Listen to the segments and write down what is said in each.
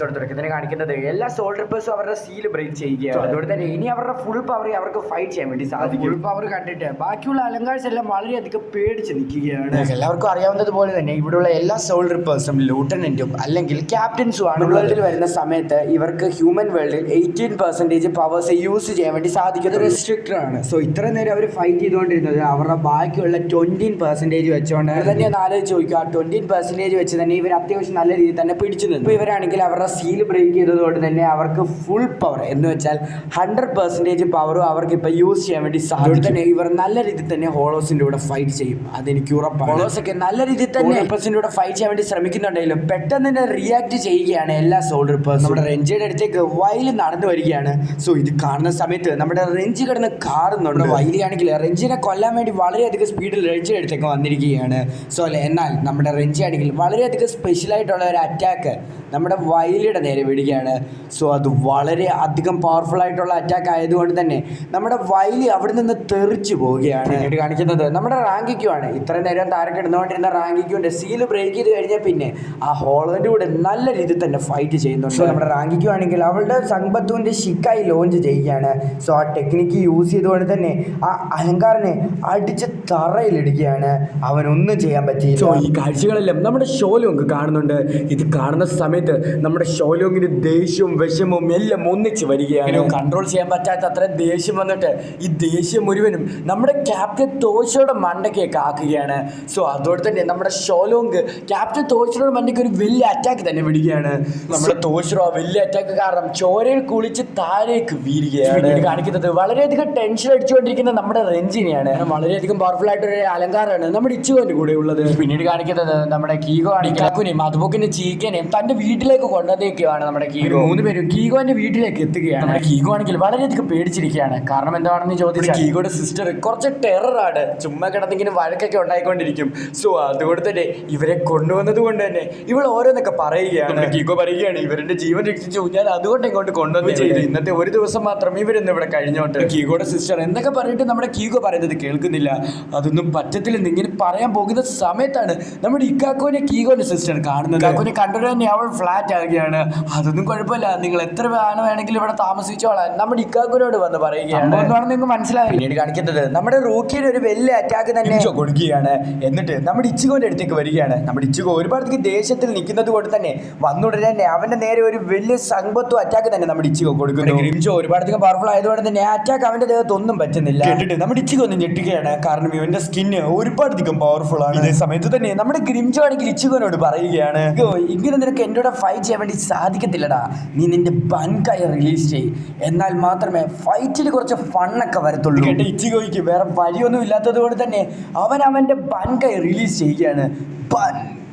തുടക്കത്തിന് കാണിക്കുന്നത് എല്ലാ സോൾജേഴ്സും അവരുടെ സീൽ ബ്രേക്ക് ചെയ്യുകയാണ്. അതുകൊണ്ട് തന്നെ ഇനി അവരുടെ ഫുൾ പവർ അവർക്ക് ഫൈറ്റ് ചെയ്യാൻ വേണ്ടി സാധിക്കും. ഫുൾ പവർ കണ്ടിട്ട് ബാക്കിയുള്ള അലങ്കാഴ്ച എല്ലാം വളരെയധികം പേടിച്ച് നിൽക്കുകയാണ്. എല്ലാവർക്കും അറിയാവുന്നതുപോലെ തന്നെ ഇവിടെയുള്ള എല്ലാ സോൾജേഴ്സും ലൂട്ടനന്റും അല്ലെങ്കിൽ ക്യാപ്റ്റൻസും ആണ്. വേൾഡിൽ വരുന്ന സമയത്ത് ഇവർക്ക് ഹ്യൂമൻ വേൾഡിൽ 18% പവേഴ്സ് യൂസ് ചെയ്യാൻ വേണ്ടി സാധിക്കുന്നത് റെസ്ട്രിക്റ്റഡ് ആണ്. സോ ഇത്ര നേരം അവർ ഫൈറ്റ് ചെയ്തുകൊണ്ടിരുന്നത് അവരുടെ ബാക്കിയുള്ള 20% വെച്ചുകൊണ്ട് തന്നെ ഒന്ന് ആലോചിച്ച് നോക്കുക. 20% വെച്ച് തന്നെ ഇവർ അത്യാവശ്യം നല്ല രീതിയിൽ തന്നെ പിടിച്ചു നിന്നു. ഇപ്പോൾ ഇവരാണെങ്കിൽ അവരുടെ സീൽ ബ്രേക്ക് ചെയ്തതുകൊണ്ട് തന്നെ അവർക്ക് ഫുൾ പവർ എന്ന് വെച്ചാൽ 100% പവറും അവർക്ക് ഇപ്പൊ യൂസ് ചെയ്യാൻ വേണ്ടി സാധിക്കും. തന്നെ ഇവർ നല്ല രീതിയിൽ തന്നെ ഹോളോസിന്റെ കൂടെ ഫൈറ്റ് ചെയ്യും, അതെനിക്ക് ഉറപ്പാണ്. ഹോളോസ് ഒക്കെ നല്ല രീതിയിൽ തന്നെ കൂടെ ഫൈറ്റ് ചെയ്യാൻ വേണ്ടി ശ്രമിക്കുന്നുണ്ടെങ്കിലും പെട്ടെന്ന് തന്നെ റിയാക്ട് ചെയ്യുകയാണ് എല്ലാ സോൾജേഴ്സും. നമ്മുടെ റെഞ്ചിയുടെ അടുത്തേക്ക് വയൽ നടന്നു വരികയാണ്. സോ ഇത് കാണുന്ന സമയത്ത് നമ്മുടെ റെഞ്ചി കിടന്ന് കാറുന്നുണ്ട്. വയലിയാണെങ്കിൽ റെഞ്ചിനെ കൊല്ലാൻ വേണ്ടി വളരെയധികം സ്പീഡിൽ റെഞ്ചിയുടെ അടുത്തേക്ക് വന്നിരിക്കുകയാണ്. സോ എന്നാൽ നമ്മുടെ റെഞ്ചി ആണെങ്കിൽ വളരെയധികം സ്പെഷ്യലായിട്ടുള്ള ഒരു അറ്റാക്ക് നമ്മുടെ വയലിയുടെ നേരെ വിടുകയാണ്. സോ അത് വളരെ അധികം പവർഫുൾ ആയിട്ടുള്ള അറ്റാക്ക് ആയതുകൊണ്ട് തന്നെ നമ്മുടെ വയലി അവിടെ നിന്ന് തെറിച്ചു പോവുകയാണ്. പിന്നീട് കാണിക്കുന്നത് നമ്മുടെ റാങ്കിക്കുമാണ്. ഇത്ര നേരം താരം കിടന്നുകൊണ്ടിരുന്ന റാങ്കിക്കുവിന്റെ സീല് ബ്രേക്ക് ചെയ്ത് കഴിഞ്ഞാൽ പിന്നെ ആ ഹോളോന്റെ കൂടെ നല്ല രീതിയിൽ തന്നെ ഫൈറ്റ് ചെയ്യുന്നുണ്ട്. നമ്മുടെ റാങ്കിക്കു ആണെങ്കിൽ അവളുടെ സംബത്തുവിന്റെ ഷിക്കായി ലോഞ്ച് ചെയ്യുകയാണ്. സോ ആ ടെക്നിക്ക് യൂസ് ചെയ്തുകൊണ്ട് തന്നെ ആ അലങ്കാരനെ അടിച്ച് തറയിലിടുകയാണ്. അവനൊന്നും ചെയ്യാൻ പറ്റിയില്ല. സോ ഈ കാഴ്ചകളെല്ലാം നമ്മുടെ ഷോലോങ് കാണുന്നുണ്ട്. ഇത് കാണുന്ന സമയത്ത് നമ്മുടെ ഷോലോങ്ങിന് ദേഷ്യവും വിഷമവും എല്ലാം ഒന്നിച്ച് വരികയാണ്. കൺട്രോൾ ചെയ്യാൻ പറ്റാത്ത അത്ര ദേഷ്യം വന്നിട്ട് ഈ ദേഷ്യം മുഴുവനും നമ്മുടെ ക്യാപ്റ്റൻ തോഷിയുടെ മണ്ടയ്ക്കൊക്കെ ആക്കുകയാണ്. സോ അതോടെ തന്നെ നമ്മുടെ ഷോലോങ് ക്യാപ്റ്റൻ തോഷിയുടെ മണ്ടയ്ക്ക് ഒരു വലിയ അറ്റാക്ക് തന്നെ വിടുകയാണ്. നമ്മുടെ തോഷിറോ വലിയ അറ്റാക്ക് കാരണം ചോരയിൽ കുളിച്ച് താഴേക്ക് വീഴുകയാണ്. കാണിക്കുന്നത് വളരെയധികം ടെൻഷൻ അടിച്ചുകൊണ്ടിരിക്കുന്ന നമ്മുടെ റെഞ്ചിനെയാണ്. വളരെയധികം പവർഫുൾ ആയിട്ടൊരു അലങ്കാരമാണ് നമ്മുടെ ഇച്ചുവിന്റെ കൂടെ ഉള്ളത്. പിന്നീട് കാണിക്കുന്നത് നമ്മുടെ കീഗോ ആണെങ്കിലും അതുപോലെ ചീക്കനെയും തന്റെ വീട്ടിലേക്ക് കൊണ്ടുവന്നേക്കുവാണ്. നമ്മുടെ കീഗോ 3 പേരും കീഗോന്റെ വീട്ടിലേക്ക് എത്തുകയാണ്. കീഗോ ആണെങ്കിൽ വളരെയധികം പേടിച്ചിരിക്കുകയാണ്. കാരണം എന്താണെന്ന് ചോദിച്ചാൽ കീഗോയുടെ സിസ്റ്റർ കുറച്ച് ടെററാണ്, ചുമ്മാ കിടന്നിങ്ങനെ വഴക്കൊക്കെ ഉണ്ടായിക്കൊണ്ടിരിക്കും. സോ അതുകൊണ്ട് തന്നെ ഇവരെ കൊണ്ടുവന്നത് കൊണ്ട് തന്നെ ഇവൾ ഓരോന്നൊക്കെ പറയുകയാണ്. കീഗോ പറയുകയാണ് ഇവരുടെ ജീവൻ രക്ഷിച്ചു, ഞാൻ അതുകൊണ്ട് ഇങ്ങോട്ട് കൊണ്ടുവന്ന് ചെയ്തു. ഇന്നത്തെ ഒരു ദിവസം മാത്രം ഇവരൊന്നും ഇവിടെ കഴിഞ്ഞോട്ട്. കീഗോയുടെ സിസ്റ്റർ എന്തൊക്കെ പറഞ്ഞിട്ട് നമ്മുടെ കീഗോ പറയുന്നത് കേൾക്കുന്നില്ല. അതൊന്നും പറ്റത്തില്ലെന്ന് ഇങ്ങനെ പറയാൻ പോകുന്ന സമയത്താണ് നമ്മുടെ ഇക്കാക്കോനെ കീഗോന്റെ സിസ്റ്റർ കാണുന്നത്. ഇക്കാക്കോനെ കണ്ടു തന്നെ അവൾ ഫ്ലാറ്റ് ആകുകയാണ്. അതൊന്നും കുഴപ്പമില്ല, നിങ്ങൾ എത്ര വേണമെങ്കിലും ഇവിടെ താമസിച്ചോളാൻ നമ്മുടെ ഇക്കാക്കോനോട് വന്ന് പറയുകയാണ്. എന്താണെന്ന് നിങ്ങൾക്ക് മനസ്സിലായി. പിന്നീട് കാണിക്കുന്നത് നമ്മുടെ റൂക്കിയുടെ ഒരു വലിയ അറ്റാക്ക് തന്നെ കൊടുക്കുകയാണ്. എന്നിട്ട് നമ്മുടെ ഇച്ചുകോന്റെ അടുത്തേക്ക് വരികയാണ്. നമ്മുടെ ഇച്ചുകോ ഒരുപാട് ദേഷ്യത്തിൽ നിൽക്കുന്നത് കൊണ്ട് തന്നെ വന്നുടനെ തന്നെ അവന്റെ നേരെ ഒരു വലിയ സംഭവത്വം അറ്റാക്ക് തന്നെ നമ്മുടെ ഇച്ചുകോ കൊടുക്കുന്നു. ഗ്രിംജോ ഒരുപാട് പവർഫുൾ ആയതുകൊണ്ട് തന്നെ ആ അറ്റാക്ക് അവന്റെ ദേഹത്ത് ഒന്നും പറ്റുന്നില്ല. കേട്ടിട്ട് നമ്മുടെ ഇച്ചുകോ ഒന്ന് ഞെട്ടുകയാണ്. കാരണം ഇവന്റെ സ്കിന്ന് ഒരുപാട് പവർഫുൾ ആണ്. ഇതേ സമയത്ത് തന്നെ നമ്മുടെ ഗ്രിംജോ ആണെങ്കിൽ ഇച്ചുകോനോട് പറയുകയാണ്, ഇങ്ങനെ നിനക്ക് എൻ്റെ കൂടെ ഫൈറ്റ് ചെയ്യാൻ വേണ്ടി സാധിക്കത്തില്ലടാ, നീ നിന്റെ ബൻകൈ റിലീസ് ചെയ്യ്, എന്നാൽ മാത്രമേ ഫൈറ്റിൽ കുറച്ച് ഫണ്ണൊക്കെ വരത്തുള്ളൂ. കേട്ട് ഇച്ചിഗോയ്ക്ക് വേറെ വഴിയൊന്നും ഇല്ലാത്തത് കൊണ്ട് തന്നെ അവന്റെ ബൻകൈ റിലീസ് ചെയ്യുകയാണ്.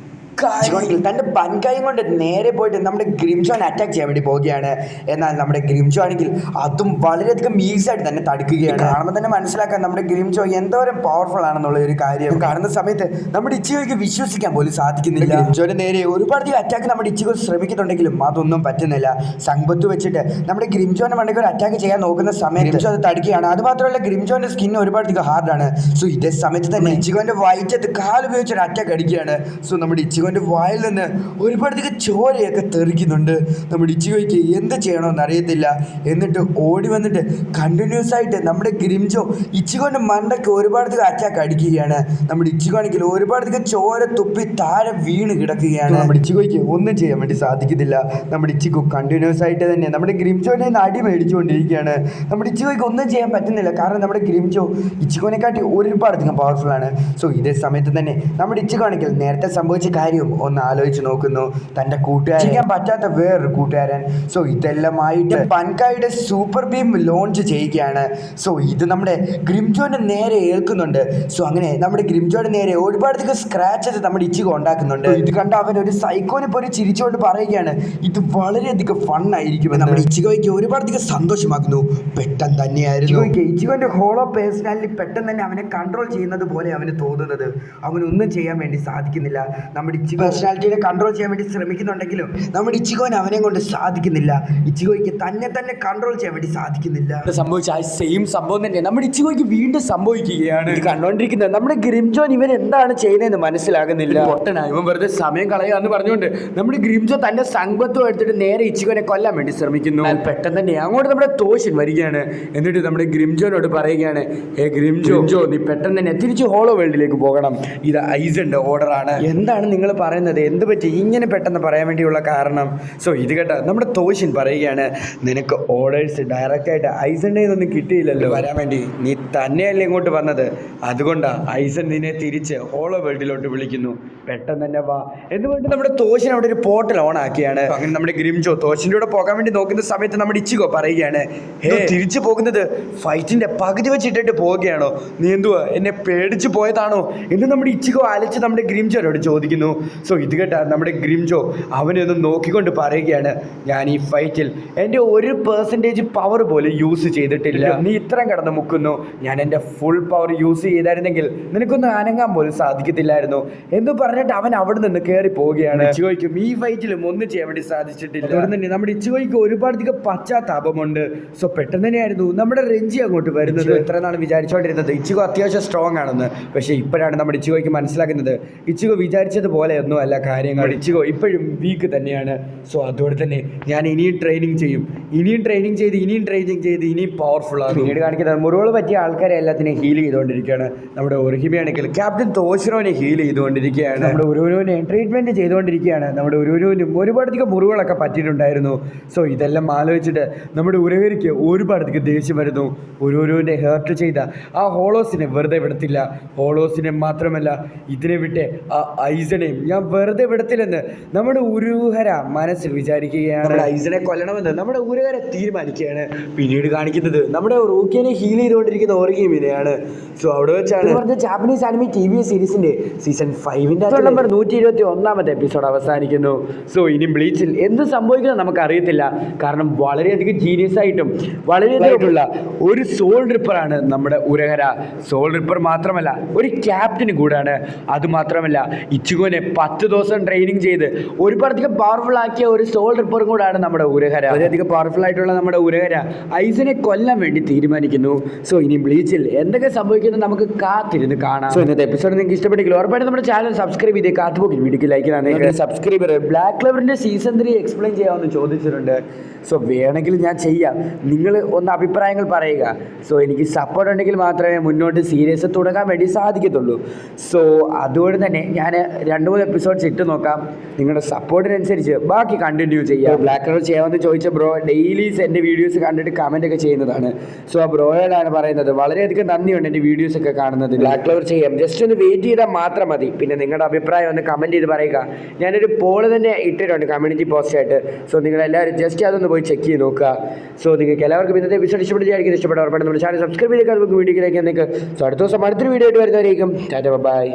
തന്റെ ബൻകൈയും കൊണ്ട് നേരെ പോയിട്ട് നമ്മുടെ ഗ്രിംജോനെ അറ്റാക്ക് ചെയ്യാൻ വേണ്ടി പോവുകയാണ്. എന്നാൽ നമ്മുടെ ഗ്രിംജോ ആണെങ്കിൽ അതും വളരെയധികം ഈസിയായിട്ട് തന്നെ തടുക്കുകയാണ്. കാണുമ്പോൾ തന്നെ മനസ്സിലാക്കാൻ നമ്മുടെ ഗ്രിംജോ എന്തോരം പവർഫുൾ ആണെന്നുള്ള ഒരു കാര്യം കാണുന്ന സമയത്ത് നമ്മുടെ ഇച്ചിഗോയ്ക്ക് വിശ്വസിക്കാൻ പോലും സാധിക്കുന്നില്ല. ഗ്രിംജോന്റെ നേരെ ഒരുപാട് അറ്റാക്ക് നമ്മുടെ ഇച്ചിഗോ ശ്രമിക്കുന്നുണ്ടെങ്കിലും അതൊന്നും പറ്റുന്നില്ല. സംബത്ത് വെച്ചിട്ട് നമ്മുടെ ഗ്രിംജോന്റെ മണ്ടയ്ക്ക് ഒരു അറ്റാക്ക് ചെയ്യാൻ നോക്കുന്ന സമയത്ത് ഗ്രിംജോ അത് തടുക്കുകയാണ്. അത് മാത്രമല്ല ഗ്രിംജോന്റെ സ്കിൻ ഒരുപാട് ഹാർഡാണ്. സോ ഇതേ സമയത്ത് തന്നെ ഇച്ചിഗോന്റെ വയറ്റത്ത് കാലുപയോഗിച്ച് ഒരു അറ്റാക്ക് അടിക്കുകയാണ്. സോ നമ്മുടെ ഇച്ചിഗോന്റെ വായിൽ നിന്ന് ഒരുപാട് ചോരയൊക്കെ തെറിക്കുന്നുണ്ട്. നമ്മുടെ ഇച്ചിഗോയ്ക്ക് എന്ത് ചെയ്യണമെന്ന് അറിയത്തില്ല. എന്നിട്ട് ഓടി വന്നിട്ട് കണ്ടിന്യൂസ് ആയിട്ട് നമ്മുടെ ഗ്രിംജോ ഇച്ചിഗോന്റെ മണ്ടയ്ക്ക് ഒരുപാട് അറ്റാക്ക് അടിക്കുകയാണ്. നമ്മുടെ ഇച്ചിഗോ ആണെങ്കിൽ ഒരുപാട് ചോര തുപ്പി താഴെ വീണ് കിടക്കുകയാണ്. നമ്മുടെ ഇച്ചിഗോയ്ക്ക് ഒന്നും ചെയ്യാൻ വേണ്ടി സാധിക്കുന്നില്ല. നമ്മുടെ ഇച്ചിഗോ കണ്ടിന്യൂസ് ആയിട്ട് തന്നെ നമ്മുടെ ഗ്രിംജോനെ അടി മേടിച്ചുകൊണ്ടിരിക്കുകയാണ്. നമ്മുടെ ഇച്ചിഗോയ്ക്ക് ഒന്നും ചെയ്യാൻ പറ്റുന്നില്ല. കാരണം നമ്മുടെ ഗ്രിംജോ ഇച്ചിഗോനെക്കാട്ടി ഒരുപാട് പവർഫുൾ ആണ്. സോ ഇതേ സമയത്ത് തന്നെ നമ്മുടെ ഇച്ചിഗോ ആണെങ്കിൽ നേരത്തെ സംഭവിച്ച കാര്യം ഒന്ന് ആലോചിച്ച് നോക്കുന്നു. തന്റെ കൂട്ടുകാരൻ ചെയ്യാൻ പറ്റാത്ത വേറൊരു കൂട്ടുകാരൻ. സോ ഇതെല്ലാമായിട്ട് ബൻകായുടെ സൂപ്പർ ബീം ലോഞ്ച് ചെയ്യുകയാണ്. സോ ഇത് നമ്മുടെ ഗ്രിംജോന്റെ നേരെ ഏൽക്കുന്നുണ്ട്. സോ അങ്ങനെ നമ്മുടെ ഗ്രിംജോയുടെ നേരെ ഒരുപാട് സ്ക്രാച്ചസ് നമ്മുടെ ഇച്ചിഗോ ഉണ്ടാക്കുന്നുണ്ട്. ഇത് കണ്ട അവൻ ഒരു സൈക്കോനെ പോലെ ചിരിച്ചുകൊണ്ട് പറയുകയാണ്, ഇത് വളരെയധികം ഫണ്ണായിരിക്കും. നമ്മുടെ ഇച്ചിഗോയ്ക്ക് ഒരുപാട് സന്തോഷമാക്കുന്നു. പെട്ടെന്ന് തന്നെയായിരുന്നു ഇച്ചിഗോന്റെ ഹോളോ പേഴ്സണാലിറ്റി പെട്ടെന്ന് തന്നെ അവനെ കൺട്രോൾ ചെയ്യുന്നത് പോലെ അവന് തോന്നുന്നത്. അവനൊന്നും ചെയ്യാൻ വേണ്ടി സാധിക്കുന്നില്ല. നമ്മുടെ ഇച്ചിഗോ പേഴ്സണാലിറ്റിയെ കൺട്രോൾ ചെയ്യാൻ വേണ്ടി ശ്രമിക്കുന്നുണ്ടെങ്കിലും നമ്മുടെ ഇച്ചിഗോന് അവനെ കൊണ്ട് സാധിക്കുന്നില്ല. ഇച്ചിഗോയ്ക്ക് തന്നെ കൺട്രോൾ ചെയ്യാൻ വേണ്ടി സാധിക്കുന്നില്ല. സംഭവിച്ച ആ സെയിം സംഭവം തന്നെ നമ്മുടെ ഇച്ചിഗോയ്ക്ക് വീണ്ടും സംഭവിക്കുകയാണ്. ഇത് കണ്ടോണ്ടിരിക്കുന്നത് നമ്മുടെ ഗ്രിംജോൻ ഇവൻ എന്താണ് ചെയ്യുന്നതെന്ന് മനസ്സിലാകുന്നില്ല. പൊട്ടനാ ഇവൻ വെറുതെ സമയം കളയാന്ന് പറഞ്ഞുകൊണ്ട് നമ്മുടെ ഗ്രിംജോ തന്റെ സംഘത്വം എടുത്തിട്ട് നേരെ ഇച്ചിഗോനെ കൊല്ലാൻ വേണ്ടി ശ്രമിക്കുന്നു. പെട്ടെന്ന് തന്നെ അങ്ങോട്ട് നമ്മുടെ തോഷൻ വരികയാണ്. എന്നിട്ട് നമ്മുടെ ഗ്രിംജോനോട് പറയുകയാണ്, ഗ്രിംജോ നീ പെട്ടെന്ന് തന്നെ തിരിച്ച് ഹോളോ വേൾഡിലേക്ക് പോകണം. ഇത് ഐസന്റെ ഓർഡറാണ്. എന്താണ് നിങ്ങൾ പറയുന്നത്? എന്ത് പറ്റി ഇങ്ങനെ പെട്ടെന്ന് പറയാൻ വേണ്ടിയുള്ള കാരണം? സോ ഇത് കേട്ട നമ്മുടെ തോഷൻ പറയുകയാണ്, നിനക്ക് ഓർഡേഴ്സ് ഡയറക്റ്റായിട്ട് ഐസന്റെ ഒന്നും കിട്ടിയില്ലല്ലോ വരാൻ വേണ്ടി. നീ തന്നെയല്ലേ ഇങ്ങോട്ട് വന്നത്, അതുകൊണ്ടാണ് ഐസൻ നിന്നെ തിരിച്ച് ഹോളോ വേൾഡിലോട്ട് വിളിക്കുന്നു. പെട്ടെന്ന് തന്നെ വാ എന്നുകൊണ്ട് നമ്മുടെ തോഷൻ അവിടെ ഒരു പോർട്ടൽ ഓൺ ആക്കിയാണ്. അങ്ങനെ നമ്മുടെ ഗ്രിംജോ തോഷിൻ്റെ കൂടെ പോകാൻ വേണ്ടി നോക്കുന്ന സമയത്ത് നമ്മുടെ ഇച്ചിഗോ പറയുകയാണ്, തിരിച്ചു പോകുന്നത് ഫൈറ്റിന്റെ പകുതി വെച്ചിട്ടിട്ട് പോവുകയാണോ? നീ എന്തുവാ എന്നെ പേടിച്ച് പോയതാണോ എന്ന് നമ്മുടെ ഇച്ചിഗോ അലച്ച് നമ്മുടെ ഗ്രിംജോനോട് ചോദിക്കുന്നു. സോ ഇത് കേട്ട നമ്മുടെ ഗ്രിംജോ അവനെ ഒന്ന് നോക്കിക്കൊണ്ട് പറയുകയാണ്, ഞാൻ ഈ ഫൈറ്റിൽ എൻ്റെ 1% പവർ പോലും യൂസ് ചെയ്തിട്ടില്ല. നീ ഇത്രയും കിടന്ന് മുക്കുന്നു. ഞാൻ എൻ്റെ ഫുൾ പവർ യൂസ് ചെയ്തായിരുന്നെങ്കിൽ നിനക്കൊന്നും അനങ്ങാൻ പോലും സാധിക്കത്തില്ലായിരുന്നു എന്ന് പറഞ്ഞിട്ട് അവൻ അവിടെ നിന്ന് കയറി പോവുകയാണ്. ഇച്ചിഗോയ്ക്കും ഈ ഫൈറ്റിലും ഒന്നും ചെയ്യാൻ വേണ്ടി സാധിച്ചിട്ടില്ല. അതുകൊണ്ട് തന്നെ നമ്മുടെ ഇച്ചിഗോയ്ക്ക് ഒരുപാടധികം പശ്ചാത്താപമുണ്ട്. സോ പെട്ടെന്ന് തന്നെയായിരുന്നു നമ്മുടെ റെഞ്ചി അങ്ങോട്ട് വരുന്നത്. ഇത്ര നാൾ വിചാരിച്ചുകൊണ്ടിരുന്നത് ഇച്ചിഗോ അത്യാവശ്യം സ്ട്രോങ് ആണെന്ന്. പക്ഷേ ഇപ്പോഴാണ് നമ്മുടെ ഇച്ചിഗോയ്ക്ക് മനസ്സിലാക്കുന്നത് ഇച്ചിഗോ വിചാരിച്ചതുപോലെയൊന്നും അല്ല കാര്യങ്ങൾ. ഇച്ചിഗോ ഇപ്പോഴും വീക്ക് തന്നെയാണ്. സോ അതുകൊണ്ട് തന്നെ ഞാൻ ഇനിയും ട്രെയിനിങ് ചെയ്യും, ഇനിയും ട്രെയിനിങ് ചെയ്ത് ഇനിയും പവർഫുൾ ആണ്. പിന്നീട് കാണിക്കുന്നത് മുറിവുകൾ പറ്റിയ ആൾക്കാരെ എല്ലാത്തിനെയും ഹീൽ ചെയ്തുകൊണ്ടിരിക്കുകയാണ്. നമ്മുടെ ഒറിഹിമയാണെങ്കിൽ ക്യാപ്റ്റൻ തോഷിറോനെ ഹീൽ ചെയ്തുകൊണ്ടിരിക്കുകയാണ്. നമ്മുടെ ഉരുവിനെ ട്രീറ്റ്മെൻറ്റ് ചെയ്തുകൊണ്ടിരിക്കുകയാണ്. നമ്മുടെ ഉരുവിനും ഒരുപാടധികം മുറിവുകളൊക്കെ പറ്റിയിട്ടുണ്ടായിരുന്നു. സോ ഇതെല്ലാം ആലോചിച്ചിട്ട് നമ്മുടെ ഉരവരിക്ക് ഒരുപാടധികം ദേഷ്യം വരുന്നു. ഉരുവിൻ്റെ ഹേർട്ട് ചെയ്ത ആ ഹോളോസിനെ വെറുതെ വിടത്തില്ല. ഹോളോസിനെ മാത്രമല്ല ഇതിനെ വിട്ട് ആ ഐസനെയും ഞാൻ വെറുതെ വിടത്തില്ലെന്ന് നമ്മുടെ ഉരുഹര മനസ്സിൽ വിചാരിക്കുകയാണ്. നമ്മുടെ ഐസനെ കൊല്ലണമെന്ന് നമ്മുടെ ഉരുഹര തീരുമാനിക്കുകയാണ്. പിന്നീട് കാണിക്കുന്നത് നമ്മുടെ റൂക്കിനെ ഹീൽ ചെയ്തുകൊണ്ടിരിക്കുന്ന ഓറിഹിമിനെയാണ്. സോ അവിടെ വെച്ചാണ് പറഞ്ഞ ജാപ്പനീസ് ആനിമി TV സീരീസിന്റെ സീസൺ 5ന്റെ നമ്പർ 121ാമത്തെ എപ്പിസോഡ് അവസാനിക്കുന്നു. സോ ഇനി ബ്ലീച്ചിൽ എന്ത് സംഭവിക്കുന്നത് നമുക്കറിയത്തില്ല. കാരണം വളരെയധികം ജീനിയസ് ആയിട്ടും വളരെയധികമുള്ള ഒരു സോൾ റിപ്പറാണ് നമ്മുടെ ഉരഹര. സോൾ റിപ്പർ മാത്രമല്ല ഒരു ക്യാപ്റ്റന് കൂടാണ്. അതുമാത്രമല്ല ഇച്ചിഗോനെ 10 ദിവസം ട്രെയിനിങ് ചെയ്ത് ഒരുപാടധികം പവർഫുൾ ആക്കിയ ഒരു സോൾ റിപ്പറും കൂടാണ് നമ്മുടെ ഉരഹര. വളരെയധികം പവർഫുൾ ആയിട്ടുള്ള നമ്മുടെ ഉരഹര ഐസനെ കൊല്ലാൻ വേണ്ടി തീരുമാനിക്കുന്നു. സോ ഇനി ബ്ലീച്ചിൽ എന്തൊക്കെ സംഭവിക്കുന്നത് നമുക്ക് കാത്തിരുന്ന് കാണാം. സോ ഇന്നത്തെ എപ്പിസോഡ് നിങ്ങൾക്ക് ഇഷ്ടപ്പെട്ടെങ്കിൽ ഉറപ്പായിട്ട് നമ്മുടെ ചാനൽ സബ്സ്ക്രൈബ് ചെയ്ത് കാത്തുപോക്കി വീഡിയോക്ക് ലൈക്ക് ചെയ്യാൻ സബ്സ്ക്രൈബർ ബ്ലാക്ക് ക്ലവറിന്റെ സീസൺ 3 എക്സ്പ്ലെയിൻ ചെയ്യാമെന്ന് ചോദിച്ചിട്ടുണ്ട്. സോ വേണമെങ്കിൽ ഞാൻ ചെയ്യാം, നിങ്ങൾ ഒന്ന് അഭിപ്രായങ്ങൾ പറയുക. സോ എനിക്ക് സപ്പോർട്ട് ഉണ്ടെങ്കിൽ മാത്രമേ മുന്നോട്ട് സീരീസ് തുടങ്ങാൻ വേണ്ടി സാധിക്കത്തുള്ളൂ. സോ അതുകൊണ്ട് തന്നെ ഞാൻ 2-3 എപ്പിസോഡ്സ് ഇട്ട് നോക്കാം. നിങ്ങളുടെ സപ്പോർട്ടിനനുസരിച്ച് ബാക്കി കണ്ടിന്യൂ ചെയ്യാം. ബ്ലാക്ക് കളർ ചെയ്യാമെന്ന് ചോദിച്ച ബ്രോ ഡെയിലീസ് എൻ്റെ വീഡിയോസ് കണ്ടിട്ട് കമൻ്റ് ഒക്കെ ചെയ്യുന്നതാണ്. സോ ആ ബ്രോയോടാണ് പറയുന്നത്, വളരെയധികം നന്ദിയുണ്ട് എൻ്റെ വീഡിയോസ് ഒക്കെ കാണുന്നത്. ബ്ലാക്ക് കളർ ചെയ്യാം, ജസ്റ്റ് ഒന്ന് വെയിറ്റ് ചെയ്താൽ മാത്രം മതി. പിന്നെ നിങ്ങളുടെ അഭിപ്രായം ഒന്ന് കമൻറ്റ് ചെയ്ത് പറയുക. ഞാനൊരു പോൾ തന്നെ ഇട്ടിട്ടുണ്ട് കമ്മ്യൂണിറ്റി പോസ്റ്റായിട്ട്. സോ നിങ്ങളെല്ലാവരും ജസ്റ്റ് അതൊന്ന് പോയി ചെക്ക് ചെയ്ത് നോക്കുക. സോ നിങ്ങൾക്ക് എല്ലാവർക്കും ഇന്നത്തെ എപ്പിസോഡ് ഇഷ്ടപ്പെട്ടായിരിക്കും. ഇഷ്ടപ്പെട്ട ഉറപ്പായിട്ട് നമ്മുടെ ചാനൽ സബ്സ്ക്രൈബ് ചെയ്തേക്കാൻ നമുക്ക് വീഡിയോയിലേക്ക് നിങ്ങൾക്ക്. സോ അടുത്ത ദിവസം അടുത്തൊരു വീഡിയോ ആയിട്ട് വരുന്നവരേക്കും. ടാറ്റ ബൈ.